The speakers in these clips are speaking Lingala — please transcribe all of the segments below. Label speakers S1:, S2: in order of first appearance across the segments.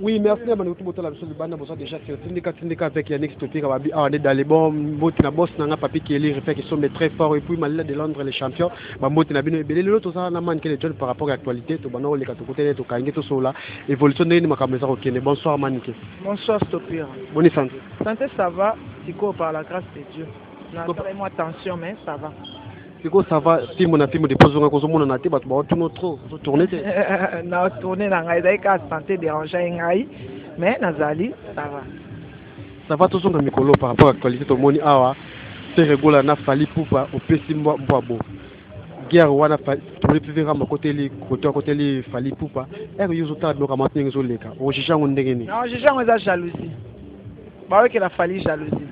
S1: Oui, merci à Manutu Botola, monsieur le Bana, bonsoir déjà, c'est syndicat avec Yannick Topic, on est dans les bons, Botina Boss, Nanga Papi qui est là, fait qu'ils sont très forts, et puis Malila de Londres, les champions, Botina Bino et Belé, l'autre, ça, on a manqué les jeunes par rapport à l'actualité, tout bano, les côtés, tout Kangé, tout cela, évolution de Makameza, ok, bonsoir Maniké.
S2: Bonsoir Stopir.
S1: Bonne santé.
S2: Santé, ça va, Tico, par la grâce de Dieu. Moi attention, mais ça va.
S1: Tico, ça va, si mon film dépose un cause, mon athée, bah, tu vas trop tourner.
S2: Non, tourner dans la santé déranger, mais Nazali, ça va.
S1: Ça va toujours dans mes colos par rapport à l'actualité, tout le monde, ah, c'est rigolo, on a fallu pour au PC, moi, bon. Guerre, on a fallu, tout le monde, à côté, les fallu pour pas. Et que vous avez donc maintenir les autres cas. Au Jijang, on est
S2: non, Jijang, on a jalousie. Bah, qu'il a fallu jalousie.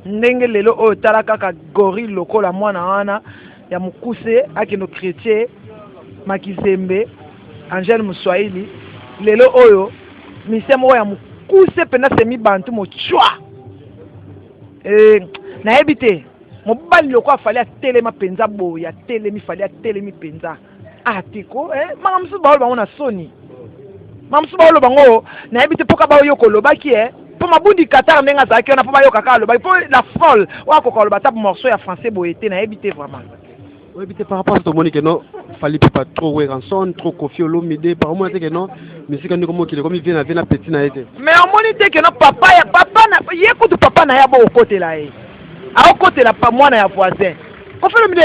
S2: Ndenge lelo o talaka ka gorille lokola mwana wana ya mukuse akino chrétien Makizembe Angel Muswahili lelo oyo misemo ya mukuse pena semi bantu mo chwa na ebite mobali loko afali atelema penza boya atelemi fali atelemi penza atiko mamsu ba bango na soni mamsu ba bango na ebite poka ba yo kolobaki pour ma boudi Qatar nenga zaki on a pas yo kaka lo pour la folle wa ko ko lo bata morceau ya français boyete na ebité vraiment
S1: oui ebité par rapport à tout monde que non fallait pas trop rançon trop confier au midi par moi que non mais c'est quand comme qu'il comme il vient à petit na été
S2: mais on monite que non papa na yécoute papa na ya bo côté là à côté là pas moi na ya voisin on fait le midi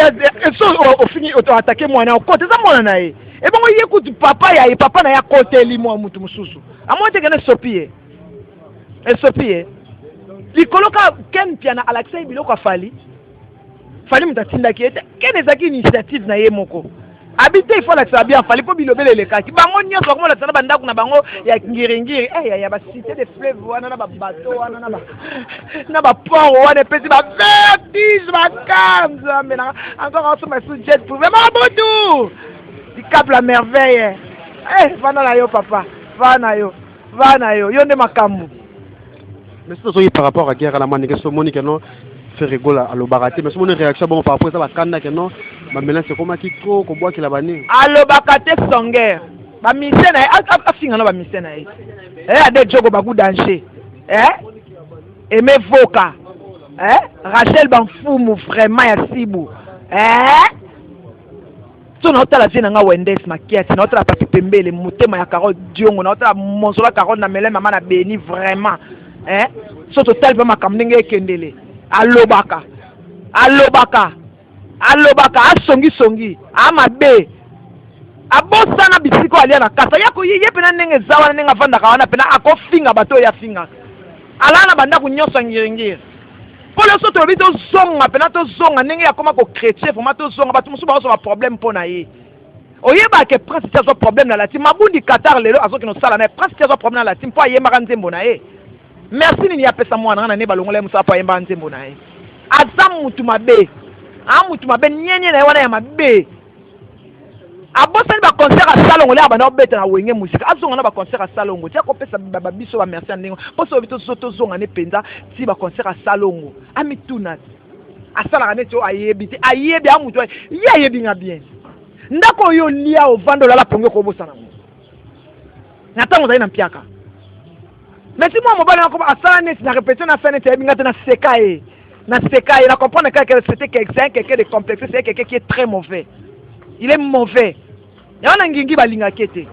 S2: au fini auto attaquer moi na côté ça moi na et bon yécoute papa ya papa na ya côté li moi mutu mususu à moi te que ne sopie SOPie likoloka ken piana Alexei biloko fali mutatinda ki ken ezaki initiative na ye moko habité il faut la bien fali po bilobele le kaki bango nyonso comme la tsana bandaku na bango ya ngiringiri ya ba cité de fleuve wana na ba bateau wana na ba port wana petit ba vertige ba kamza mais encore en ce sous jet pour vraiment botou di cap la merveille vana na yo papa vana yo yo nde makambu.
S1: Mais c'est par rapport à la guerre à la manique, c'est Monique non fait rigoler à l'obaraté, mais c'est mon réaction bon par rapport à ça la canne que non, mais maintenant c'est comme qui trop qu'on boit qui la banni.
S2: À l'obaraté son guerre, ma mission a fini na ba mission na a des jogo ba coup danger, Aimé Voka, Rachel Banfoumou vraiment ya Sibu, so na otala vie nanga Wendes Makiati na otala Papi Pembele mutema ya Carole Diongo na otala Monzola Carole na mele mama na Beni vraiment so total ba makamnenge ekendele alobaka asongi amabe abosana bisiko alia na kasa yako ye pena ndenge zawana ndenge avandaka wana pena akofinga bato ya finga alana banda kunyonso ngiringiri pole so tolobi tozonga pena tozonga ndenge yakoma ko chrétien vraiment tozonga bato mosusu baoso ba problème mpo na ye oyeba ke prince ti azo problème na lati mabundi Qatar lelo azoki nosala na prince ti azo problème na lati mpo ayembaka nzembo na ye merci nini yapesa mwana na ne balongola musa pa yemba nzembo na ye aza mutu mabe nyenye na wana ya mabe abosani ba concert a salongo le abana obeta na wenge musika azonga na ba concert a salongo tia kopesa ba biso ba merci ndingo poso bito soto zonga ne penza ti ba concert a salongo amituna asala ne to ayebi amutu ye ayebi nga bien ndako yo lia o vando la pongo ko bosana mo natango zai na mpiaka mais si moi mobile na asala net na répéter na fenêtre ya bingata na sekaye na comprendre que c'était quelqu'un de complexe, c'est quelqu'un qui est très mauvais. Il est mauvais. Il y a un ngingi balinga kete.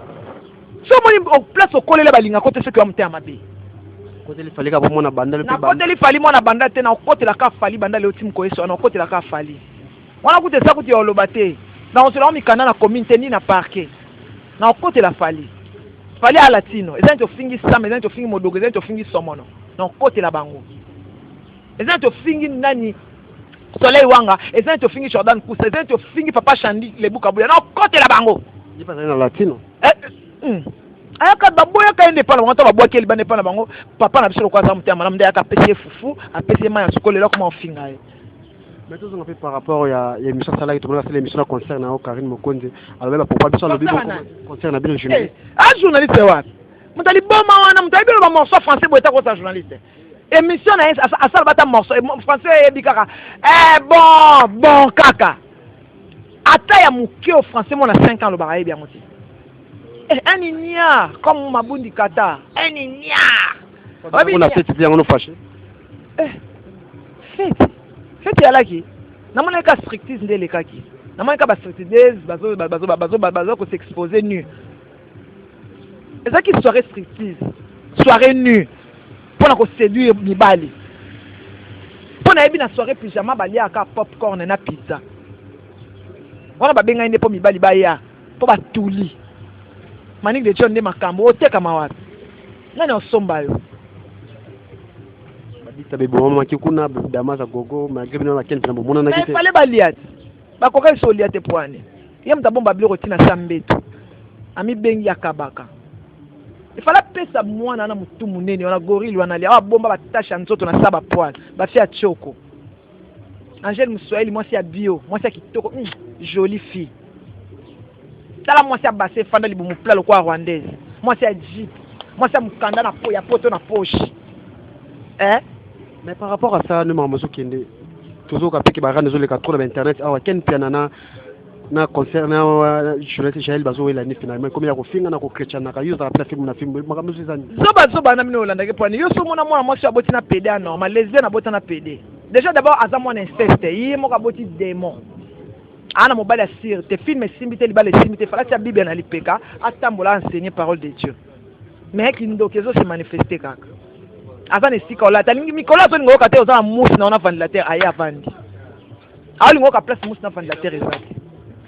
S2: So moni place au collé la balinga côté ce que amté amabe.
S1: Côté il fallait ka bomona bandal
S2: na côté il fallait mona bandal te na côté la ka fali bandal le team ko eso na côté la ka fali. Wana côté ça côté olobate. Na on se rend mikana na communauté ni na parquet. Na côté la fali. Fali à latino. Ezan to fingi sam, ezan to fingi modogo, ezan to fingi somono. Na côté la bango. Ezan to fingi nani Soleil Wanga, ezan to fingi Jordan Kousa, ezan to fingi Papa Chandi le Bukabuya. Na côté la bango.
S1: Il pas dans latino.
S2: Ayaka baboya ka ende pala ngata baboya keli bane pala bango papa na biso kwa zamu te manam de aka pesi fufu apesi ma ya sokole la comment finga ye.
S1: Mais tout on fait par rapport à l'émission Salari tout le monde c'est l'émission concerne au Karine Mokonde alors là pourquoi biso le bibo concerne bien journaliste.
S2: Ah journaliste wa. Mutali boma wana mutali bilo ba morceau français boita ko sa journaliste. Émission na asal bata morceau français ebikaka. Bon kaka. Ata ya muke au français mon a 5 ans le baraye bien moti. Un igna, comme Mabundi Kata. Un igna.
S1: On a fait bien, on a fâché.
S2: Fête ya laki. Namona ka strictise ndele kaki. Namona ka ba strictise bazo ko s'exposer nu. Ezaki soirée strictise. Soirée nu. Pour ko séduire mibali. Pour na yebi na soirée pyjama bali aka popcorn na pizza. Wana ba benga inde po mibali ba ya. Po ba tuli. Manik de chonde makambo oteka mawapi. Nani osomba yo.
S1: Badita bebo mama kikuna damaza gogo magrebi na ken pena bomona na kite.
S2: Mais fallait baliat. Ba koka soliate poane. Yem tabomba biloko tina sambeto. Ami bengi yakabaka. Il fallait pesa mwana na mutu munene wana gorille wana lia bomba batasha nzoto na saba poil. Ba fia choko. Angèle Moussoeli moi c'est bio, moi c'est kitoko, jolie fille. Tala moi c'est bassé fanda libu mupla lo kwa rwandaise. Moi c'est jeep. Moi c'est mukanda na po ya poto na poche.
S1: Mais par rapport à ça, nous m'avons dit toujours que les gens les trop sur internet, ah ken pianana na concernant journaliste Jaël Bazo et l'année finalement comme il y a refait na ko chrétien na ka yuza la film na film makambo zizani.
S2: Zoba na mino Hollande ke point. Yo so mona moi so aboti na PD normal, lesbienne aboti na PD. Déjà d'abord azamo na inceste, yi mo ka boti démon. Ana mobile assir, te film simbité li ba les simbité fala tia Bible na lipeka, atambola enseigner parole de Dieu. Mais qui ndokezo se manifester kaka. Avant esika ola talingi mikolo to ngo kate oza mousse na ona ventilateur aya avandi ali ngo ka place mousse na ventilateur ezaki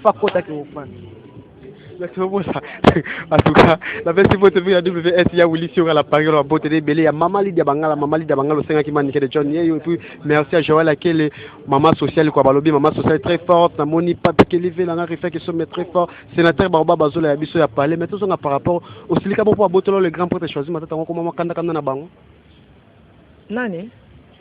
S2: fa kota ke ofandi
S1: exactement ça. En tout cas la version votre vie à WS ya Willy sur la parole bote de belé ya mama Lydia Bangala 5 qui m'a de John et puis merci à Joël laquelle maman sociale quoi balobi maman sociale très forte na moni pas que lever la refait que sont très fort sénateur Baroba Bazola ya biso ya parler mais tout ça par rapport au silika pour botolo le grand prêtre choisi matata ko mama kanda na bango
S2: nani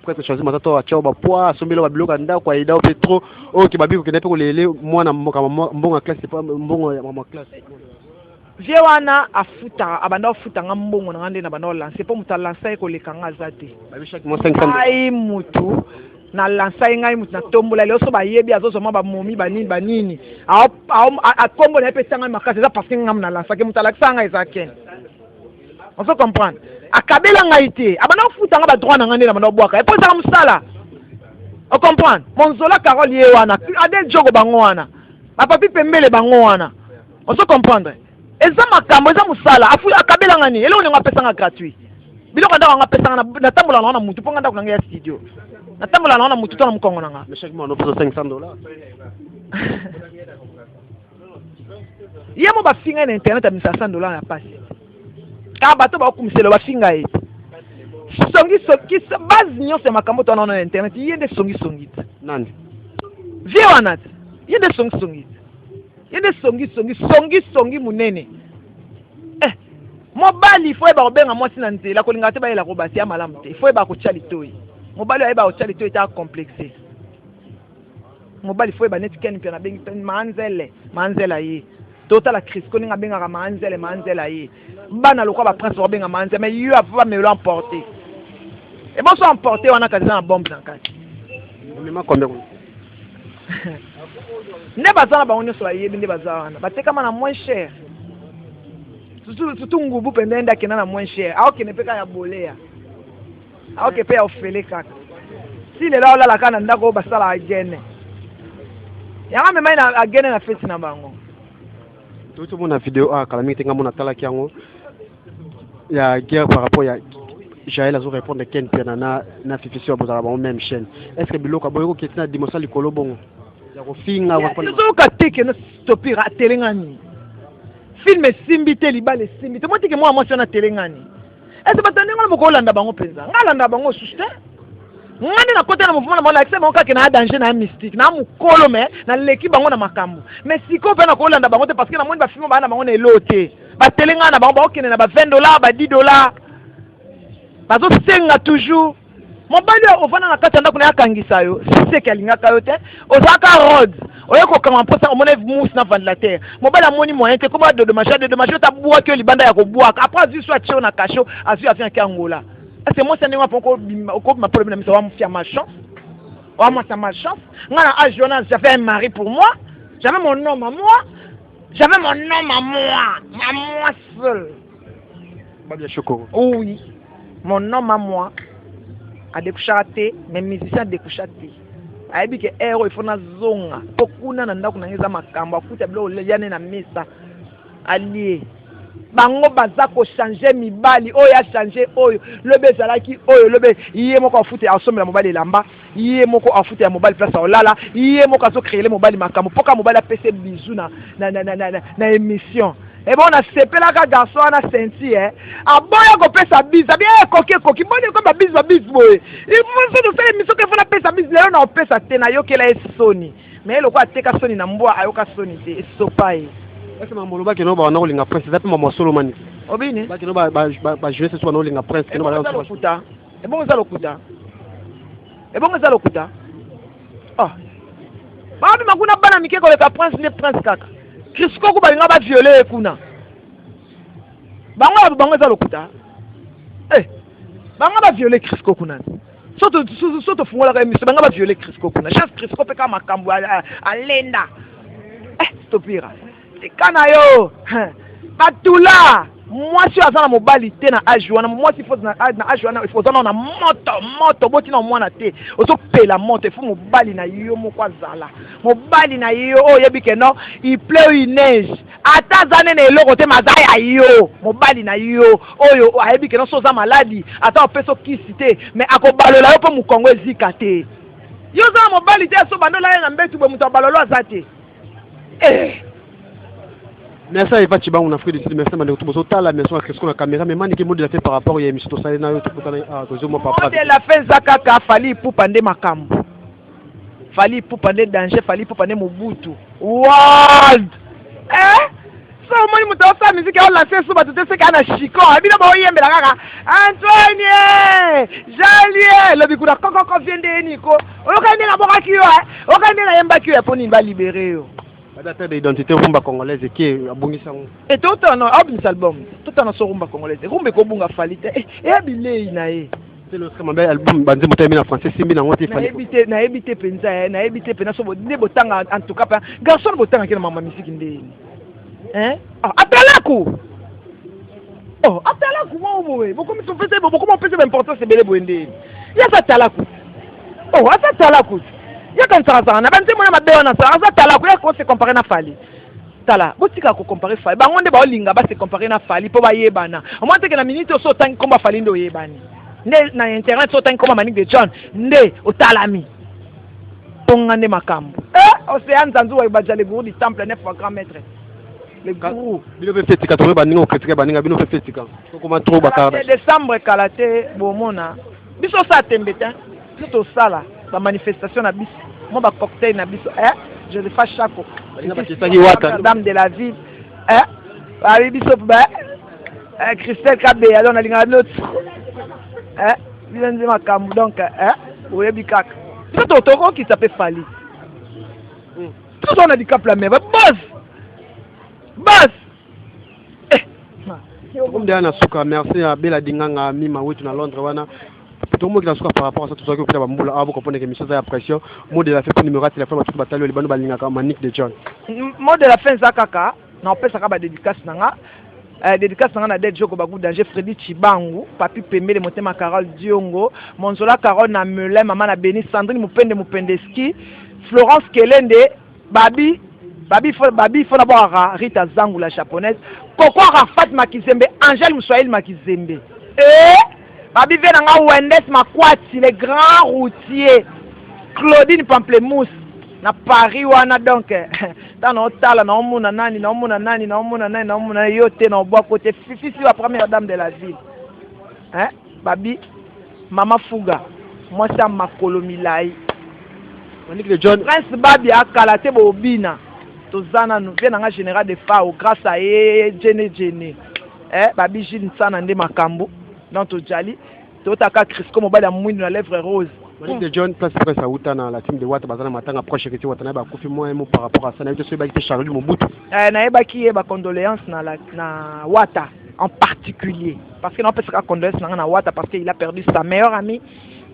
S1: prêtre choisi matata achao ba poa sombelo ba bloka nda kwa ida petro o ki babi ko kenepe ko lele mwana mbongo classe pas mbongo ya mama classe
S2: vie wana afuta abanda afuta nga mbongo na ngande na banda lancer po muta lancer ko lekanga zate
S1: babi chaque mois 500
S2: ai mutu na lancer ngai mutu na tombola leo so ba yebi azozo ma ba momi banini a kombo na pesa ngai makasi za parce que ngam na lancer ke muta lakisa ngai zaken on se comprendre akabela ngaité abana futa nga ba droit na ngande na bana bwaka et pour ça musala on comprendre monzola Carole ye wana ade jogo bango wana ba papi pembele bango wana on se comprendre eza makambo eza musala afu akabela ngani ele on nga pesa nga gratuit biloko ndako nga pesa nga na tambola na mutu ponga ndako nga ya studio na tambola na mutu to na mukongo nga
S1: mais chaque mois on pose $500
S2: yemo ba finga na internet a $500 ya passe ka bato ba okumiselo ba finga ete songi base nyonso ya makambo to na internet yende songi
S1: nani
S2: vie wana yende songi munene mobali fo ba obenga mwasi na nzela kolinga te ba yela ko basi ya malamu te fo ba ko tshali toyi mobali ayeba ko tshali toyi ta complexé mobali fo ba net ken pena bengi manzela yi tota la crise koninga benga manzela yi bana lokwa ba prince ba benga manzela mais yo ava me l'emporter et bon so emporter wana kaza na bombe na kati
S1: mema combien
S2: ne bazana ba onyo so ayebi nde bazana batekama na moins cher surtout ngubu pendenda kena na moins cher ao kene peka ya bolea ao ke pe ya ofele kaka si le la la kana ndako basala agene yanga mema na agene na feti na bango
S1: tout mon vidéo a calamité ngamo na tala kiango ya guerre par rapport ya Jaël azo répondre ken pena na fifisio bozala ba même chaîne est-ce que biloko boyeko ketina dimosa likolo bongo ya ko finga wa
S2: kwa zo ka teke na stopira telengani film simbite libale simbite mo teke mo amosio na telengani est-ce batani ngala moko landa bango penza ngala bango suste ngani na kota na mouvement na mo la mo ka ke na danger na mystique na mukolo me na leki bango na makambo mais siko pe na ko landa bango te parce que na moni ba film ba na bango na elote ba telengana bango ba okene na ba $20 ba $10 bazo senga toujours mobali ofana na kati ndako na yakangisa yo c'est que alingaka yo te ozaka road oyeko kama posa omone mousse na ventilateur mobali amoni moyen te koba de dommage ta bois que libanda ya ko bois après azu soit tio na cacho azu afin ki angola c'est moi c'est ndinga poko ko ma problème na misa wa mfia ma chance wa moi ça ma chance ngana à Jonas j'avais un mari pour moi j'avais mon homme à moi J'avais mon homme à moi seul.
S1: Babia Choko.
S2: Oui, mon homme à moi a découché, mes musiciens a découché. Aibi ke héros il faut na zonga pokuna na ndako na ngeza makambo akuta bilo yane na mesa allié bango baza ko changer mibali oyo a changer oyo lobe zalaki oyo lobe iye moko afuta asomela mobali lamba iye moko afuta ya mobali place olala iye moko azo créer mobali makambo poka mobali apese bisou na émission. Et bon, on a sepé la garçon, on a senti, hein. A bon, il y a un sa bise, a bien coquille, coquille, bon, il y a un bise, boy. Il faut se faire une mission qu'il faut la paix sa bise, là, on a paix sa tena, yo, qu'elle est Sony. Mais elle, quoi, teka Sony, n'a mboa, ayoka Sony, c'est sopaï.
S1: Est-ce que maman, qui n'a pas un linga prince, c'est maman solo mani.
S2: Obini.
S1: Qui n'a pas joué ce soir un linga prince, qui n'a pas un
S2: lokuta. Et bon, ça lokuta. Et bon, ça lokuta. Oh. Bah, mais ma kuna bana mike ko le prince ne prince kaka. Crisco ko balinga ba violer kuna. Bango za lokuta. Eh. Bango ba violer Crisco kuna. Soto fungola ka émission bango ba violer Crisco kuna. Chance Crisco pe ka makambo alenda. Stopira. Tikana yo. Batula. Moi si azana mobali te na ajuana moi si faut na ajuana il faut na moto boti na mwana te ozo pela moto il faut mobali na yo moko azala mobali na yo o yebi ke no il pleut il neige ata zane na eloko te mazaya yo mobali na yo oyo ayebi ke no soza maladi ata opeso kisi te mais akobalola yo po mukongo ezika te yo za mobali te so bandola na mbetu bo muto balolo azate
S1: merci à Chiba, on a fait des films, merci à tout la maison à la caméra, mais manique mode de la fait par rapport à l'émission de Salena,
S2: de la fait Zakaka, fallait pour pande makambo. Fallait pour pande danger, fallait pour pande Mobutu. World! So moni muto sa musique on lancé sur bateau c'est kana chiko abina ba oyembe la kaka Antoine Jalier le bikura koko viende niko okande na boka kiyo okande na yemba kiyo pour ni ba libérer yo.
S1: Date d'identité rumba congolaise qui est abongisa ngo.
S2: Et tout en album tout en so rumba congolaise rumba ko bunga falite bilei na ye
S1: c'est le très mauvais album banze motamina français simbi na ngoti fali
S2: na ebité penza na ebité pena so ne botanga en tout cas garçon botanga ki na mama musique ndé atalaku atalaku mo beaucoup mi to fait beaucoup mo pèse d'importance c'est belé boendé ya sa talaku asa talaku ya kan sara na banze mo na mabe na sara asa talaku ya ko se comparer na fali tala botika ko comparer fali bango nde ba olinga ba se comparer na fali po ba yebana au moins te que na minute so tangi komba fali ndo yebani nde na internet so tangi komba Manique de John nde otalami pongane makambo océan zanzu wa bajale gourou du temple 9 grand maître le gourou
S1: bino pe fetika to ba ningo critique ba ninga bino pe fetika comment trop bakara
S2: décembre kalate bomona biso sa tembeta tout sala ba manifestation na biso mo ba cocktail na biso je le fais chaque dame de la ville ba biso ba Christelle Kabé alors na linga l'autre biso makambo donc oyebi kaka tout toko qui s'appelle Fali tout on a dit cap la mer base
S1: comme derrière na suka merci à Bella Dinganga mima wetu na Londres wana tout le monde qui na suka par rapport à ça tout ça que peut bambula abo comprendre que mission za pression mot de la fin numéro téléphone ba tout batalio libano balinga ka Manique de John
S2: mot de la fin za kaka na pesa ka ba dédicace nanga dédicace nanga na Dead Joko Bagou danger Freddy Chibangu papi Pemele Motema Carole Diongo Monzola Carole na Melin maman na Béni Sandrine Mupendeski Florence Kelende Babi faut d'abord Rita Zangu la japonaise Coco Rafat Makizembe Angèle Moussaïl Makizembe Babi Venanga Wendes Makwati les grands routiers Claudine Pamplemousse na Paris wana donc tano tala na omuna nani yote na obwa côté fifi la première dame de la ville Babi Mama Fuga moi ça makolo milai
S1: Manique de John
S2: Prince Babi akalate bobina tozana nous vient en général de Fao grâce à Jenny Babi Gilles Nsana nde makambo dans to jali totaka Crisco mobile ya mwindu na lèvre rose
S1: Manique de John place presse à Utana la team de Wata bazana matanga proche que Wata na ba kufi moi par rapport à ça na yo so ba ki Charles Mobutu
S2: na eba ki ba condoléances na Wata en particulier parce que non peut se condoléances na Wata parce qu'il a perdu sa meilleure amie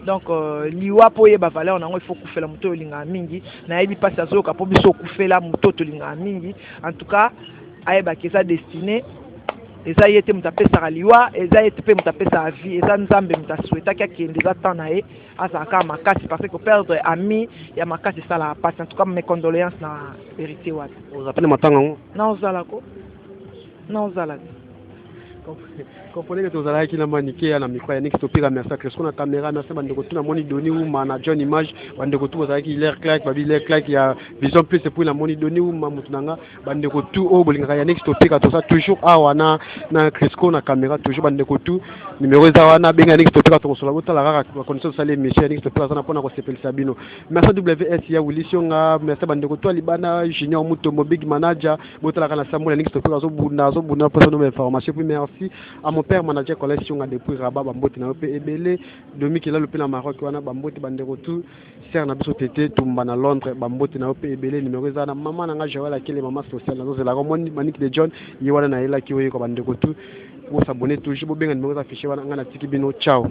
S2: donc liwa po yeba valeur nango il faut kufela moto linga mingi na yebi pasi azoyoka po biso kufela moto tolinga mingi en tout cas ayeba keza destiné eza ye te moto apesaka liwa eza ye te mpe moto apesaka vie eza nzambe moto asuetaki akende eza temps na ye azalaka makasi parce que perdre ami ya makasi esalaka pasi en tout cas mes condoléances na hérité wana
S1: ozapene matanga yango
S2: na ozalako na ozalaka
S1: comprenez que tozalaki na manike na micro ya nix topika merci Cresco na caméra merci bandeko tu na moni doni uma na John Image bandeko tu ozalaki l'air claque babi l'air claque ya vision plus et puis na moni doni uma mutu nanga bandeko tu o bolingaka ya nix topika to ça toujours awa na Cresco na caméra toujours bandeko tu numéro za wana benga nix topika to kosola botala kaka condition sale monsieur nix topika sana pona ko sepelisa bino merci WS ya Wilisonga merci bandeko tu libana junior mutombo big manager botala kana Samuel nix topika zo buna posa no information puis merci à mon père manager collection depuis Rabat bamboti na pe ebele domi kila lope na Maroc wana bamboti bandeko tu ser na biso tete tumba na Londres bamboti na pe ebele numéro za na mama na nga Joël akele mama social na zo la moni Manik de John yi wana na ela ki we ko bandeko tu vous abonner toujours bo benga numéro za affiché wana nga na tiki bino ciao.